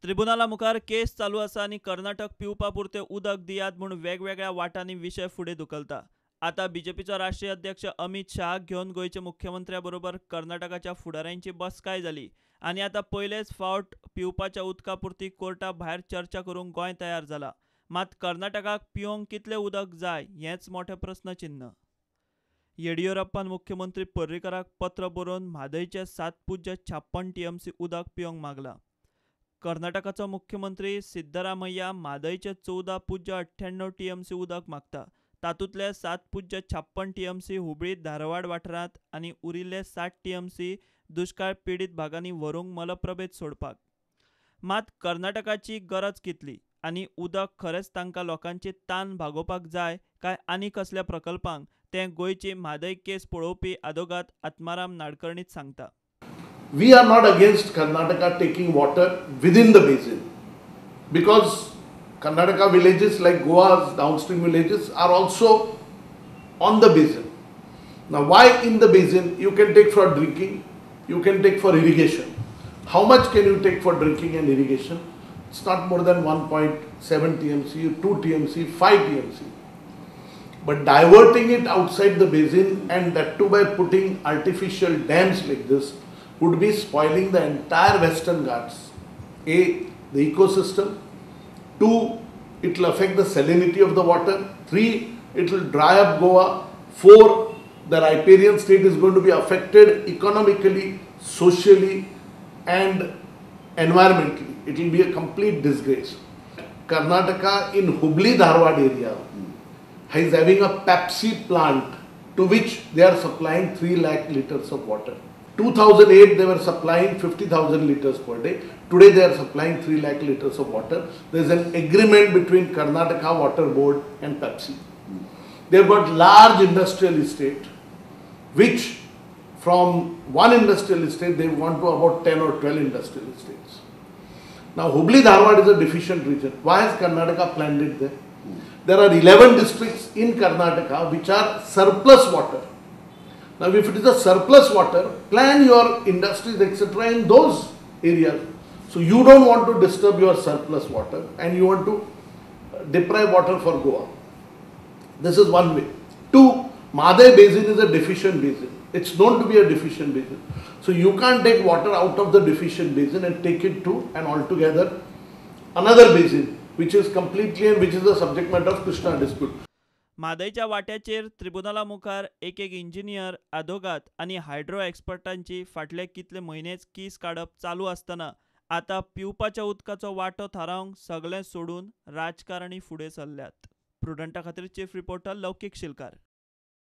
ट्रिब्युनला मुखार केस चालू आसा आनी कर्नाटक पिवपा पुरते उदक दियात म्हूण वेगवेगळ्या वाटांनी विशय फुडें धुकलता। आता बीजेपीचो राष्ट्रीय अध्यक्ष अमित शाह घेवन गोयचे मुख्यमंत्र्या बरोबर कर्नाटकाच्या फुडाऱ्यांची बसकाय जाली आनी आता पयलेच फावट पिवपाच्या उदका पुरती कोर्टा भायर चर्चा करूंक गोंय तयार जाला। मात कर्नाटकाक पिवंक कितले उदक जाय हेंच मोठे प्रस्नचिन्ह। येडियुरप्पान मुख्यमंत्री पर्रीकाराक पत्र बरोवन म्हादैचे 7.56 टीएमसी उदक पिवंक मागला। कर्नाटकाचो मुख्यमंत्री सिद्धरामय्या म्हादैचे 14.98 टीएमसी उदक मागता। तातूंतले 7.56 टीएमसी हुबळी धारवाड वाठारांत आनी उरिल्ले 60 टीएमसी दुष्काळ पीडित भागांनी व्हरूंक मलप्रभेत सोडपाक। मात कर्नाटकाची गरज कितली आनी उदक खरेंच तांकां लोकांची तान भागोवपाक जाय काय आनी कसल्या प्रकल्पांक तें गोंयची म्हादय केस पळोवपी आदोगाद आत्माराम नाडकर्णीच सांगता। We are not against Karnataka taking water within the basin because Karnataka villages like Goa's downstream villages are also on the basin. Now why in the basin? You can take for drinking, you can take for irrigation. How much can you take for drinking and irrigation? It's not more than 1.7 TMC, 2 TMC, 5 TMC. But diverting it outside the basin and that too by putting artificial dams like this would be spoiling the entire Western Ghats. A, the ecosystem. 2, it will affect the salinity of the water. 3, it will dry up Goa. 4, the riparian state is going to be affected economically, socially and environmentally. It will be a complete disgrace. Karnataka in Hubli Dharwad area is having a Pepsi plant to which they are supplying 3 lakh liters of water. 2008 they were supplying 50,000 liters per day. Today they are supplying 3 lakh liters of water. There is an agreement between Karnataka Water Board and Pepsi. They have got large industrial estate, which from one industrial estate they want to about 10 or 12 industrial estates. Now Hubli Dharwad is a deficient region. Why has Karnataka planned it there? There are 11 districts in Karnataka which are surplus water. Now if it is a surplus water, plan your industries etc. in those areas. So you don't want to disturb your surplus water and you want to deprive water for Goa. This is one way. 2, Mhadei basin is a deficient basin. It's known to be a deficient basin. So you can't take water out of the deficient basin and take it to an altogether another basin which is completely and which is the subject matter of Krishna dispute. म्हादैच्या वाट्याचेर ट्रिब्युनला मुखार एक engineer, आदोगाद आनी hydro एक्सपर्टांची फाटले कितले म्हयनेच keys काडप चालू आसतना आता पिवपाच्या उदकाचो वाटो थारावंक सगळें सोडून राजकारणी फुडें सरल्यात। प्रुडंटा खातीर चीफ रिपोर्टर लौकीक शिलकार।